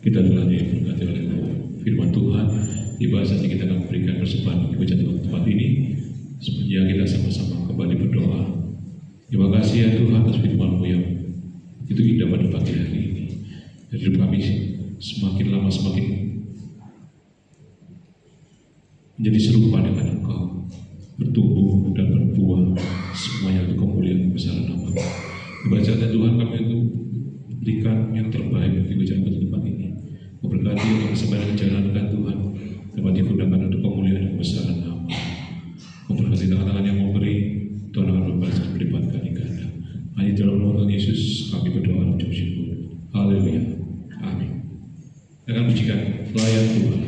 Kita telah diberkati oleh firman Tuhan. Di bahasanya kita akan memberikan persembahan di tempat ini, supaya kita sama-sama kembali berdoa. Terima kasih ya Tuhan atas firman-Mu yang itu indah pada pagi hari ini. Hidup kami semakin lama semakin menjadi serupa dengan Engkau, bertumbuh dan berbuah semuanya untuk kemuliaan besar nama. Dibacanya Tuhan kami untuk berikan yang terbaik bagi ucapan tempat ini. Memberkati untuk sebanyak jalankan Tuhan dapat digunakan untuk kemuliaan dan kebesaran nama. Memberkati tangan-tangan yang memberi, Tuhan akan membalas dan berlipat kali ganda. Hanya dalam nama Tuhan Yesus kami berdoa dan ucap syukur. Haleluya. Amin. Kita akan pujikan pelayan Tuhan.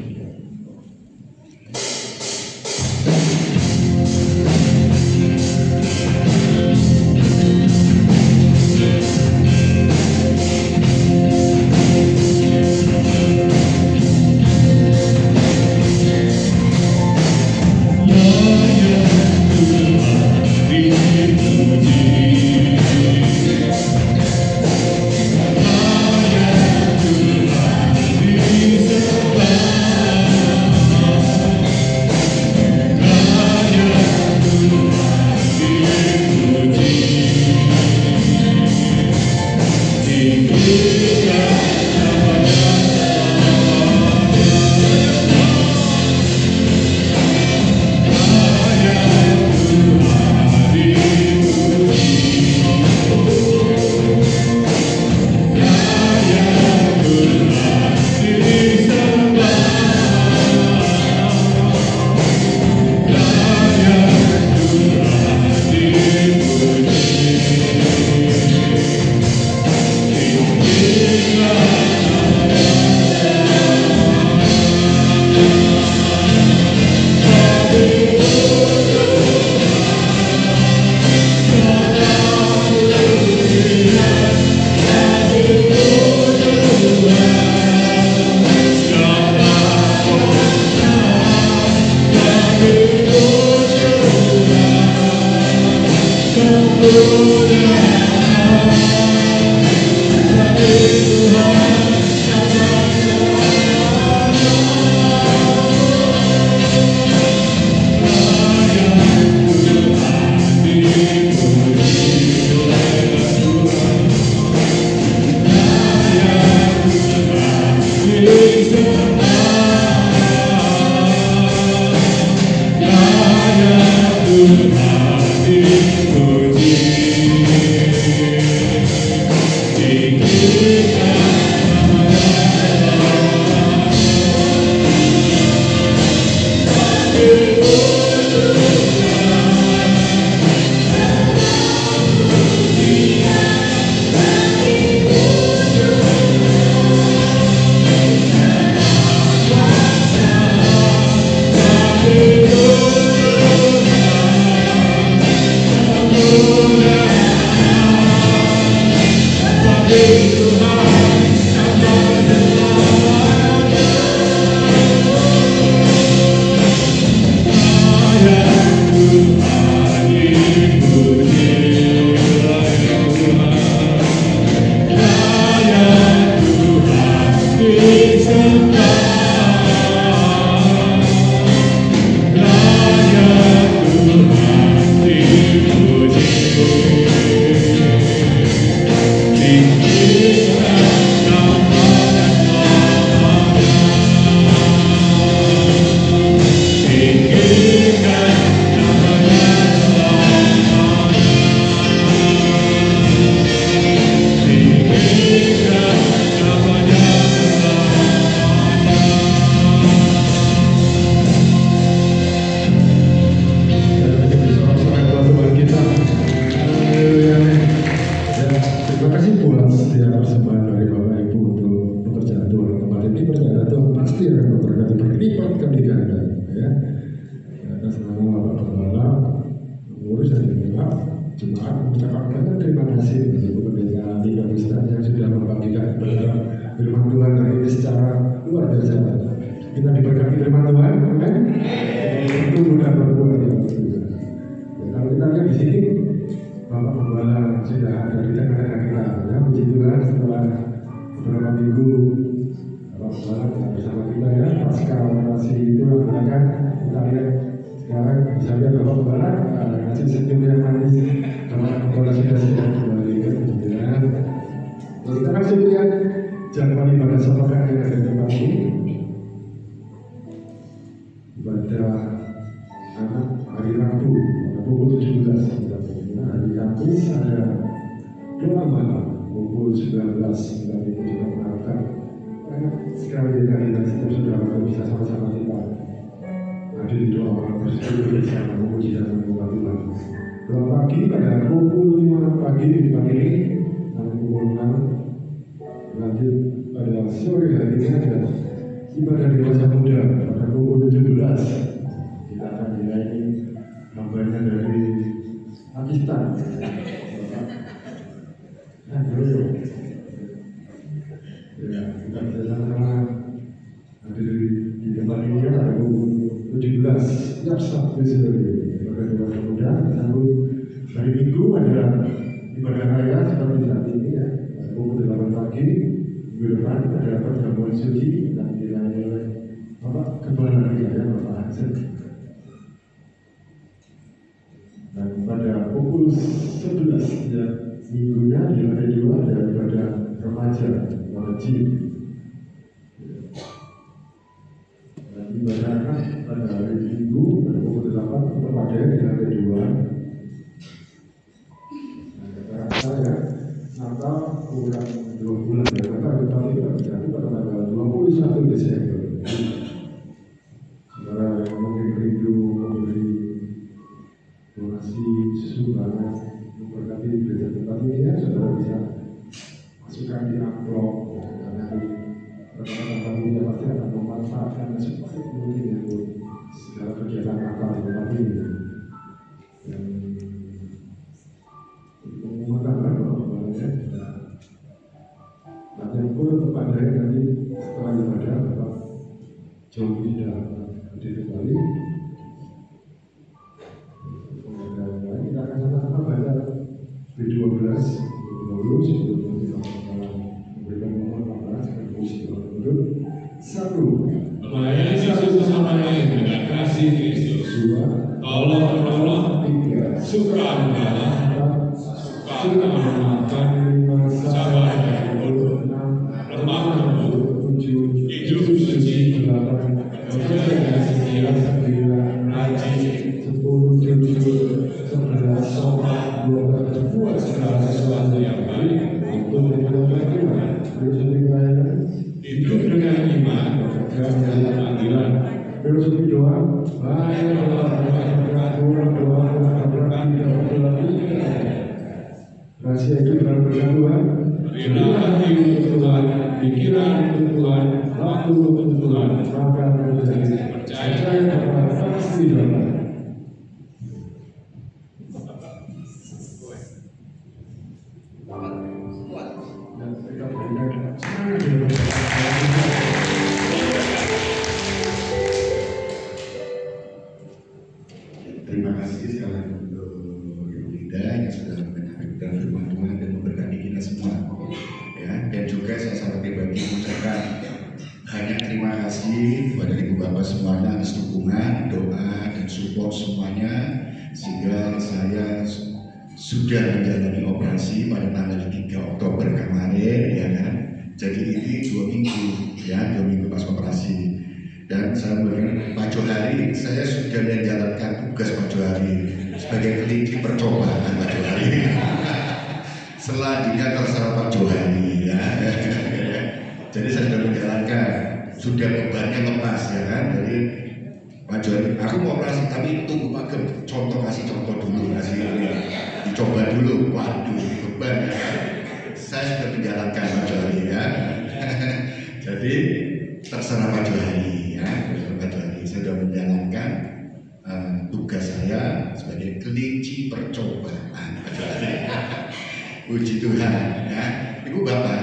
Kita diberkati firman Tuhan, amin. Itu mudah berbuat yang berbeda. Kalau kita lihat di sini, Bapak Pembala sudah ada di tengah-tengah kita. Ya, puji Tuhan setelah beberapa minggu Bapak bersama kita ya, pasca operasi itu akan kita lihat sekarang bisa lihat Bapak Bapak ngasih senyum yang manis karena operasi sudah kembali ke kemudian. Kita langsung lihat jadwal ibadah sepekan yang ada di tempat ini. Ibadah anak hari Rabu pukul 17. Hari Kamis ada doa malam pukul 19. Kita juga mengharapkan sekali dari setiap saudara bisa sama-sama kita hadir di doa malam tersebut bersama memuji dan menyembah Tuhan. Doa pagi pada pukul 5 pagi di tempat ini, sampai pukul 6. Lanjut pada sore harinya ada ibadah dewasa muda pada pukul 17. Kita akan dilayani hambanya dari Pakistan. Ya, kita bersama-sama hadir di tempat ini pada pukul 17 setiap Sabtu sore. Ibadah dewasa muda sambut hari Minggu ada ibadah raya seperti saat ini ya. Pada pukul 8 pagi minggu depan ada perjamuan suci dan dilayani oleh Bapak Kepala Gereja Bapak Hansen. Dan pada pukul 11 ya, minggunya di lantai 2 ada ibadah remaja wajib. Dan ibadah pada hari Minggu pada pukul 8 tetap ada di lantai 2. Nah, saya Natal kurang 2 bulan ya, Natal kita berjadi pada tanggal 21 Desember. Saudara yang mungkin rindu memberi donasi sumbangan memberkati gereja tempat ini ya, saudara bisa masukkan di amplop karena rekan-rekan ini pasti akan memanfaatkan sebaik mungkin ya untuk segala kegiatan Natal di tempat ini. Dan mengatakan bahwa ya latihan pun kepada nanti setelah ibadah Bapak jauh tidak hadir kembali. Kita akan sama-sama baca B12 dulu sebelum kita memberikan mohon maaf dan puisi untuk satu melayani satu sama lain dengan kasih Kristus. Dua Tolong menolong. tiga Suka mengalah. suka memaafkan. Lima sabar dan enam Lemah lembut. Tujuh hidup suci. Delapan bekerja dengan setia. Sembilan rajin. 10 jujur. 11 sopan. 12 berbuat segala sesuatu yang baik untuk menolong Tuhan. Filosofi pelayanan Hidup dengan iman. bekerja menjadi panggilan. Filosofi doa banyak kurang doa berarti tidak berarti. Rahasia itu dalam persatuan. Berilah hati untuk Tuhan, pikiran untuk Tuhan, waktu untuk Tuhan. Maka menjadi percaya kepada pasti dapat. Dan kita berikan semangat di Terima kasih sekali lagi untuk Ibu Linda yang sudah menyampaikan firman Tuhan dan memberkati kita semua. Ya, dan juga saya secara pribadi mengucapkan banyak terima kasih kepada Ibu Bapak semuanya atas dukungan, doa, dan support semuanya sehingga saya sudah menjalani operasi pada tanggal 3 Oktober kemarin, ya kan. Jadi ini 2 minggu, ya 2 minggu pas operasi. Dan saya memberikan Pak Johari, saya sudah menjalankan tugas Pak Johari sebagai kelinci percobaan Pak Johari. Selanjutnya terserah Pak Johari, ya. Jadi saya sudah menjalankan, sudah bebannya lepas, ya kan. Jadi Pak Johari, aku mau operasi tapi tunggu Pak Gem, kasih contoh dulu, kasih dicoba dulu. Waduh, beban, ya. Saya sudah menjalankan Pak Johari, ya. Jadi terserah Pak Johari. Saya sudah menjalankan tugas saya sebagai kelinci percobaan. Puji Tuhan, ya. Ibu Bapak,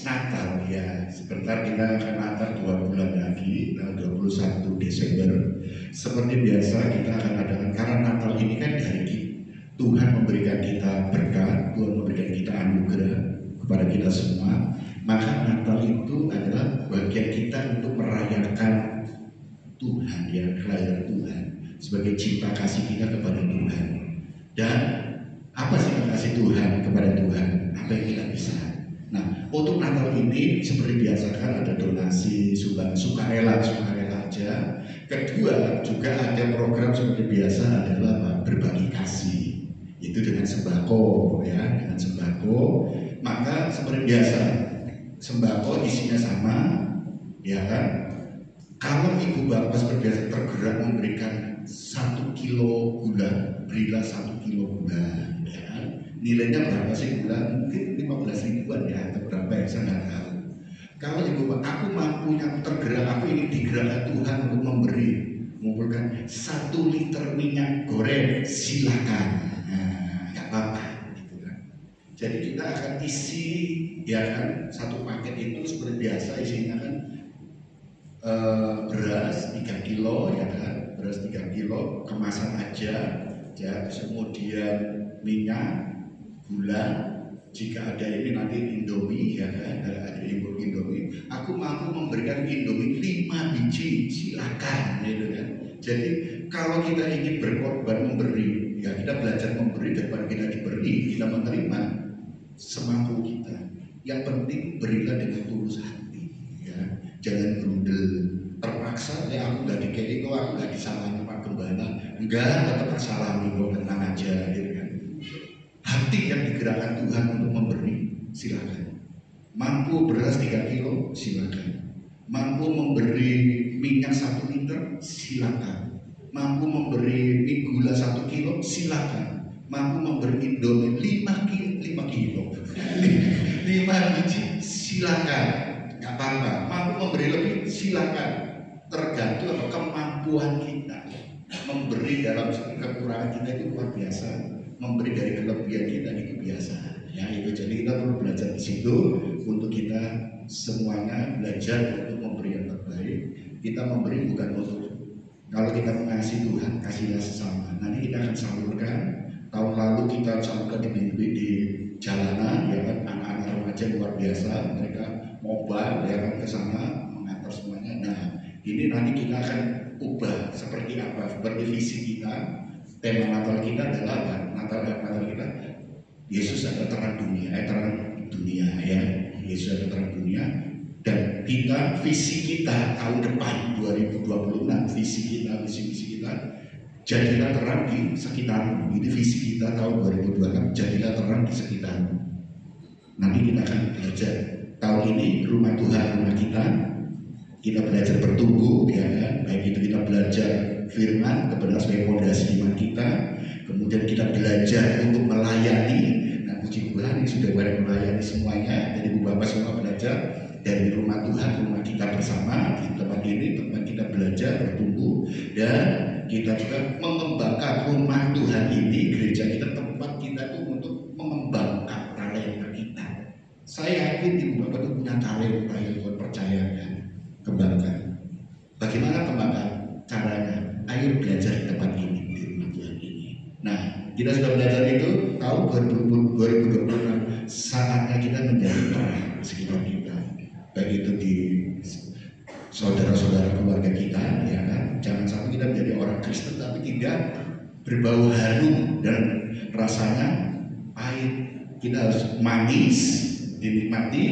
Natal ya, sebentar kita akan Natal 2 bulan lagi, tanggal 21 Desember. Seperti biasa kita akan adakan, karena Natal ini kan dari Tuhan memberikan kita berkat, Tuhan memberikan kita anugerah kepada kita semua. Maka Natal itu adalah bagian sebagai cinta kasih kita kepada Tuhan. Dan apa sih kasih Tuhan kepada Tuhan? Apa yang kita bisa? Nah, untuk Natal ini seperti biasa kan ada donasi, sumbang, sukarela aja. Kedua juga ada program seperti biasa adalah berbagi kasih. Itu dengan sembako ya, dengan sembako. Maka seperti biasa sembako isinya sama, ya kan? Kalau ibu bapak seperti biasa tergerak memberikan 1 kilo gula, berilah 1 kilo gula, ya kan? Nilainya berapa sih gula? Mungkin 15 ribuan ya, atau berapa ya, saya nggak tahu. Kalau ibu bapak, aku mampunya, aku tergerak, aku ingin digerakkan Tuhan untuk memberi, mengumpulkan 1 liter minyak goreng, silakan, nggak apa-apa. Jadi kita akan isi, ya kan, 1 paket itu seperti biasa isinya kan beras 3 kilo, ya kan, beras 3 kilo kemasan aja, ya, kemudian minyak, gula, jika ada ini nanti Indomie, ya kan, ada impor Indomie. Aku mampu memberikan Indomie 5 biji, silakan, gitu kan. Jadi kalau kita ingin berkorban memberi, ya kita belajar memberi daripada kita diberi, kita menerima semampu kita. Yang penting berilah dengan tulus hati, ya. Jangan berundel, terpaksa ya aku nggak dikei kok, aku nggak disalami Pak Gembala, enggak, tetap salami kok, tenang aja, gitu kan. Hati yang digerakkan Tuhan untuk memberi, silakan. Mampu beras 3 kilo, silakan. Mampu memberi minyak 1 liter, silakan. Mampu memberi gula 1 kilo, silakan. Mampu memberi Indomie 5 kilo 5 biji, silakan, nggak apa-apa. Mampu memberi lebih, silakan. Tergantung apa kemampuan kita. Memberi dalam kekurangan kita itu luar biasa, memberi dari kelebihan kita itu biasa. Ya itu, jadi kita perlu belajar di situ untuk kita semuanya belajar untuk memberi yang terbaik. Kita memberi bukan untuk, kalau kita mengasihi Tuhan, kasihlah sesama. Nanti kita akan salurkan. Tahun lalu kita salurkan di jalanan, ya kan, anak-anak remaja luar biasa, mereka mobile, ya kan, ke sana mengantar semuanya. Nah, ini nanti kita akan ubah seperti apa, seperti visi kita. Tema Natal kita adalah apa? Natal kita, Yesus adalah terang dunia, ya. Yesus adalah terang dunia. Dan kita, visi kita tahun depan 2026, visi kita, jadilah terang di sekitarmu. Ini visi kita tahun 2026, jadilah terang di sekitarmu. Nanti kita akan belajar tahun ini rumah Tuhan, rumah kita belajar bertumbuh, ya kan? Baik itu kita belajar firman, kebenaran sebagai fondasi iman kita. Kemudian kita belajar untuk melayani. Nah, puji Tuhan ini sudah banyak melayani semuanya. Jadi ibu bapak semua belajar dari rumah Tuhan, rumah kita bersama di tempat ini, tempat kita belajar bertumbuh, dan kita juga mengembangkan rumah Tuhan ini, gereja kita, tempat kita itu untuk mengembangkan talenta kita. Saya yakin ibu bapak itu punya talenta yang Tuhan percayakan, kembangkan. Bagaimana kembangkan? Caranya, ayo belajar di tempat ini, di rumah Tuhan ini. Nah, kita sudah belajar itu tahun 2026, saatnya kita menjadi terang di sekitar kita, baik itu di saudara-saudara keluarga kita, ya kan. Jangan sampai kita menjadi orang Kristen tapi tidak berbau harum dan rasanya pahit. Kita harus manis, dinikmati,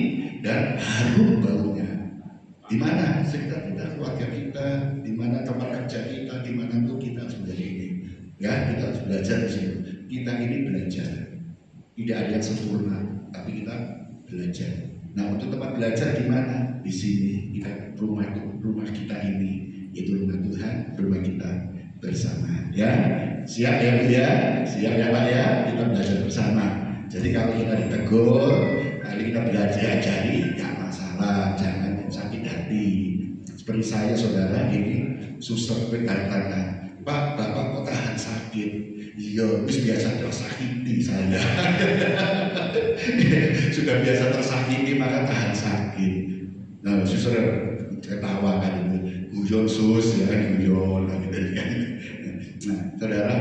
dan harum baunya. Di mana sekitar kita, keluarga kita, di mana tempat kerja kita, di mana tuh kita harus menjadi ini. Ya, kita harus belajar di sini. Kita ini belajar. Tidak ada yang sempurna, tapi kita belajar. Nah, untuk tempat belajar di mana? Di sini. Kita rumah kita ini, itu rumah Tuhan, rumah kita bersama. Ya, siap ya Bu ya, siap ya Pak ya. Kita belajar bersama. Jadi kalau kita ditegur, kali kita belajar ajari, nggak masalah, jangan sakit hati. Seperti saya, saudara, ini suster bertanya, Pak, Bapak kok tahan sakit? Iya, biasa tersakiti saya. Sudah biasa tersakiti maka tahan sakit. Nah, suster ketawa kan itu, guyon sus ya, guyon gitu kan. Nah, saudara,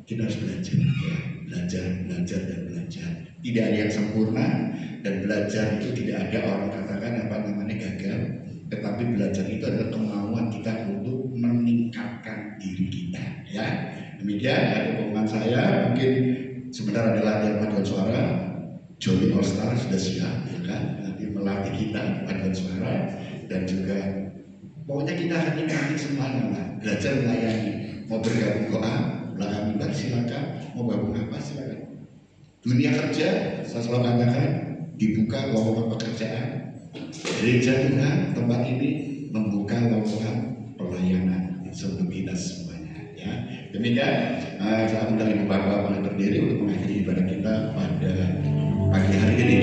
kita harus belajar, ya. Belajar dan belajar. Tidak ada yang sempurna, dan belajar itu tidak ada orang katakan apa namanya gagal. Tetapi belajar itu adalah kemauan kita untuk meningkatkan diri kita, ya. Demikian ada pengumuman saya. Mungkin sebentar ada latihan paduan suara. Johnny All Star sudah siap, ya kan? Nanti melatih kita paduan suara dan juga pokoknya kita akan nikmati semuanya lah. Belajar melayani. Mau bergabung doa, belakang mimbar silakan. Mau gabung apa silakan. Dunia kerja, saya selalu katakan dibuka lowongan pekerjaan. Gereja Tuhan tempat ini membuka lowongan pelayanan untuk kita semuanya. Ya, demikian. Saya minta Ibu Bapak boleh berdiri untuk mengakhiri ibadah kita pada pagi hari ini.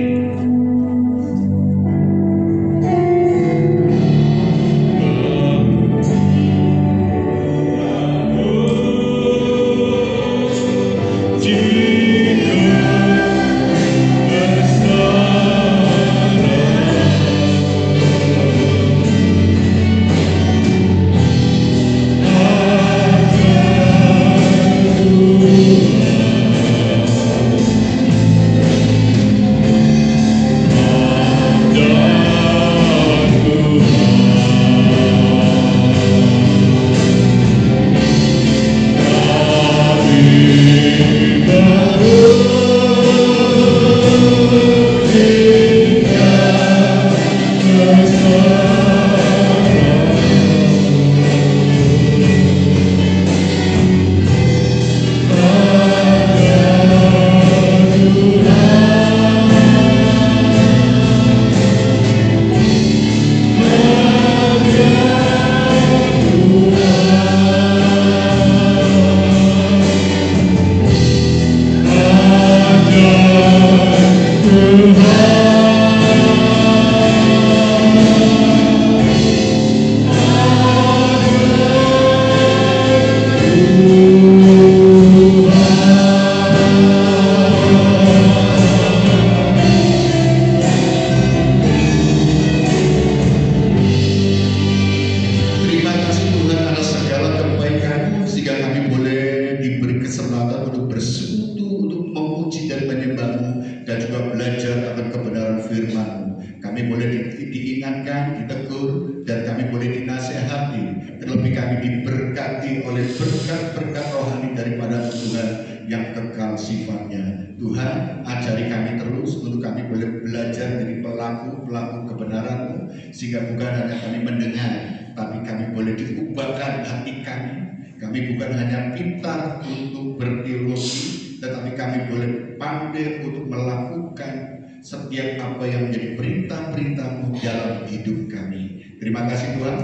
Sehingga bukan hanya kami mendengar, tapi kami boleh diubahkan hati kami. Kami bukan hanya pintar untuk berteologi, tetapi kami boleh pandai untuk melakukan setiap apa yang menjadi perintah-perintah-Mu dalam hidup kami. Terima kasih Tuhan,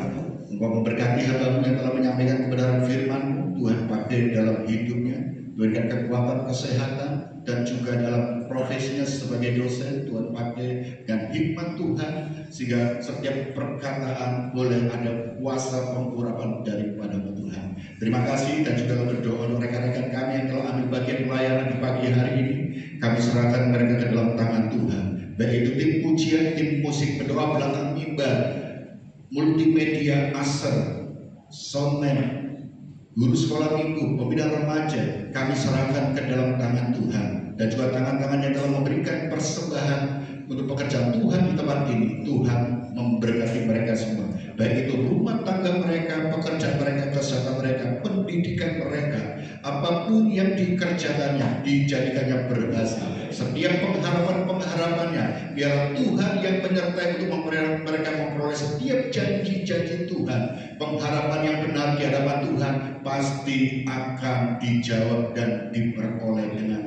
Engkau memberkati hamba-Mu yang telah menyampaikan kebenaran firman-Mu. Tuhan pakai dalam hidupnya, berikan kekuatan, kesehatan, dan juga dalam profesinya sebagai dosen. Tuhan pakai dan hikmat Tuhan sehingga setiap perkataan boleh ada kuasa pengurapan daripada Tuhan. Terima kasih dan juga berdoa untuk rekan-rekan kami yang telah ambil bagian pelayanan di pagi hari ini. Kami serahkan mereka ke dalam tangan Tuhan. Baik itu tim pujian, tim musik, berdoa belakang mimbar, multimedia, aser, soundman, guru sekolah minggu, pembina remaja, kami serahkan ke dalam tangan Tuhan. Dan juga tangan-tangan yang telah memberikan persembahan untuk pekerjaan Tuhan di tempat ini. Tuhan memberkati mereka semua. Baik itu rumah tangga mereka, pekerjaan mereka, kesehatan mereka, pendidikan mereka, apapun yang dikerjakannya, dijadikannya berhasil. Setiap pengharapan-pengharapannya, biar Tuhan yang menyertai untuk mereka memperoleh setiap janji-janji Tuhan. Pengharapan yang benar di hadapan Tuhan pasti akan dijawab dan diperoleh dengan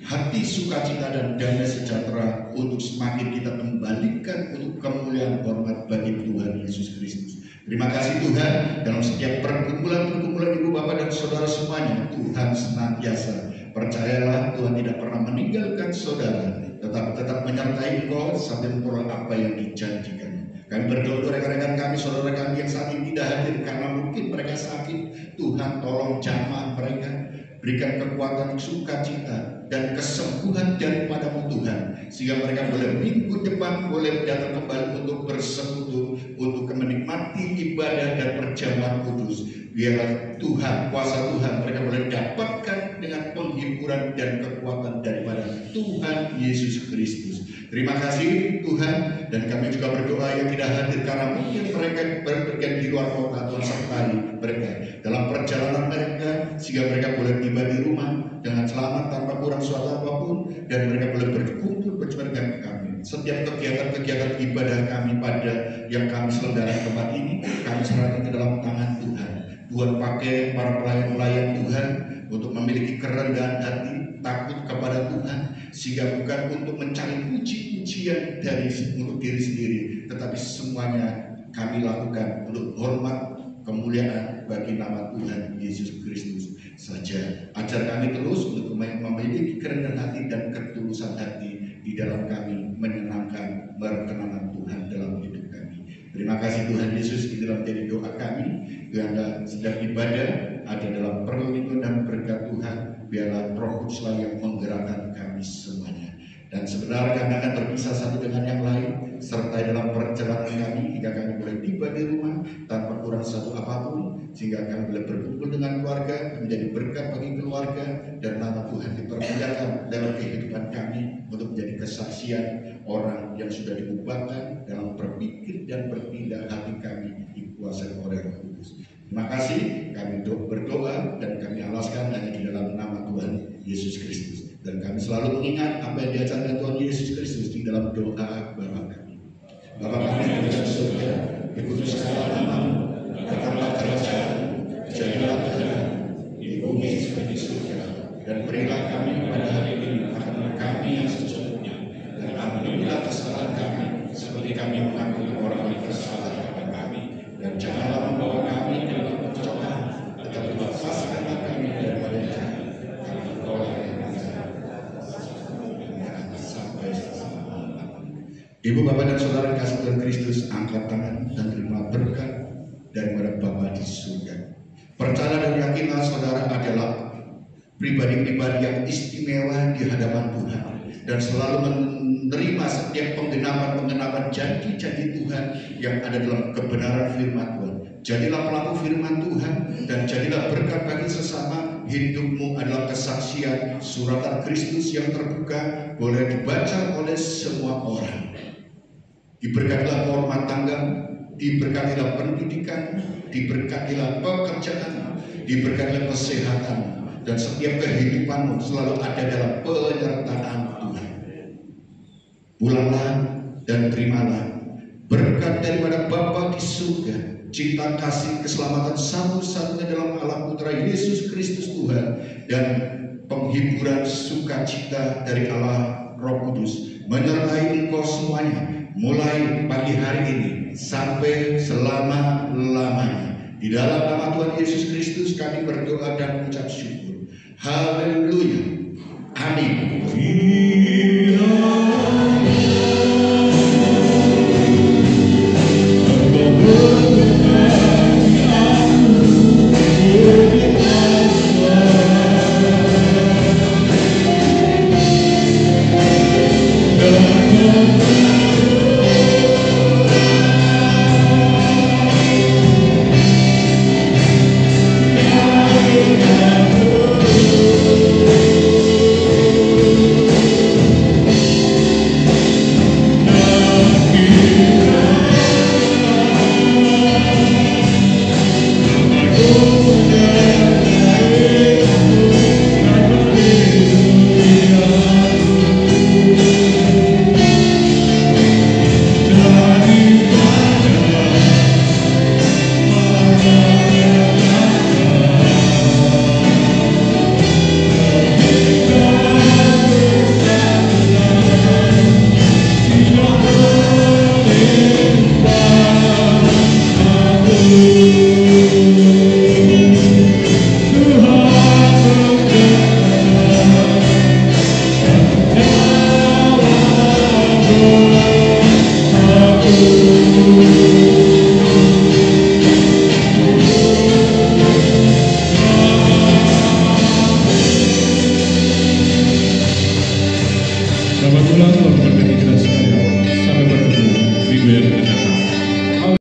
hati sukacita dan damai sejahtera untuk semakin kita kembalikan untuk kemuliaan hormat bagi Tuhan Yesus Kristus. Terima kasih Tuhan, dalam setiap pergumulan-pergumulan Ibu Bapak dan Saudara semuanya, Tuhan senantiasa, percayalah Tuhan tidak pernah meninggalkan saudara, tetapi tetap menyertai engkau sampai memperoleh apa yang dijanjikan. Kami berdoa untuk rekan-rekan kami, saudara kami yang saat ini tidak hadir karena mungkin mereka sakit. Tuhan tolong jamah mereka, berikan kekuatan sukacita dan kesembuhan daripada-Mu Tuhan, sehingga mereka boleh minggu depan boleh datang kembali untuk bersekutu, untuk menikmati ibadah dan perjamuan kudus. Biarlah Tuhan, kuasa Tuhan mereka boleh dapatkan dengan penghiburan dan kekuatan daripada Tuhan Yesus Kristus. Terima kasih Tuhan, dan kami juga berdoa yang tidak hadir karena mungkin mereka berpergian di luar kota. Tuhan sertai mereka dalam perjalanan mereka sehingga mereka boleh tiba di rumah dengan selamat tanpa kurang suatu apapun, dan mereka boleh berkumpul bersama dengan kami. Setiap kegiatan-kegiatan ibadah kami pada yang kami selenggarakan tempat ini, kami serahkan ke dalam tangan Tuhan. Tuhan pakai para pelayan-pelayan Tuhan untuk memiliki kerendahan hati, takut kepada Tuhan, sehingga bukan untuk mencari puji-pujian untuk diri sendiri, tetapi semuanya kami lakukan untuk hormat kemuliaan bagi nama Tuhan Yesus Kristus saja. Ajar kami terus untuk memiliki kerendahan hati dan ketulusan hati di dalam kami menyenangkan berkenan Tuhan dalam hidup kami. Terima kasih Tuhan Yesus, inilah menjadi doa kami. Biarlah setiap ibadah ada dalam perlindungan dan berkat Tuhan. Biarlah Roh Kudus yang menggerakkan kami semuanya. Dan sebenarnya kami akan terpisah satu dengan yang lain, serta dalam perjalanan kami hingga kami boleh tiba di rumah tanpa kurang satu apapun, sehingga kami boleh berkumpul dengan keluarga, menjadi berkat bagi keluarga, dan nama Tuhan dipermuliakan dalam kehidupan kami untuk menjadi kesaksian orang yang sudah diubahkan dalam berpikir dan bertindak hati kami dikuasai oleh Roh Kudus. Terima kasih, kami berdoa dan kami alaskan hanya di dalam nama Tuhan Yesus Kristus. Dan kami selalu mengingat apa yang diajarkan Tuhan Yesus Kristus di dalam doa Bapa kami. Bapa kami yang di surga, dikuduskanlah namamu, datanglah kerajaanmu, jadilah kehendakmu di bumi seperti di surga. Dan berilah kami pada hari ini makanan kami yang secukupnya, dan ampunilah kesalahan kami seperti kami mengampuni orang yang bersalah kepada kami. Dan janganlah membawa kami dalam pencobaan, tetapi lepaskanlah kami daripada yang jahat. Karena Engkau yang sampai selama-lamanya. Ibu, Bapak, dan Saudara yang kasih Tuhan Kristus, angkat tangan dan terima berkat daripada Bapa di surga. Percaya dan yakinlah saudara adalah pribadi-pribadi yang istimewa di hadapan Tuhan, dan selalu menerima setiap penggenapan janji-janji Tuhan yang ada dalam kebenaran firman Tuhan. Jadilah pelaku firman Tuhan dan jadilah berkat bagi sesama. Hidupmu adalah kesaksian suratan Kristus yang terbuka, boleh dibaca oleh semua orang. Diberkatilah rumah tanggamu, diberkatilah pendidikan, diberkatilah pekerjaan, diberkatilah kesehatan, dan setiap kehidupanmu selalu ada dalam penyertaan Tuhan. Pulanglah dan terimalah berkat daripada Bapa di surga, cinta kasih keselamatan satu-satunya dalam Allah Putra Yesus Kristus Tuhan, dan penghiburan sukacita dari Allah Roh Kudus menyertai engkau semuanya, mulai pagi hari ini sampai selama-lamanya. Di dalam nama Tuhan Yesus Kristus kami berdoa dan mengucap syukur. Haleluya. Amin.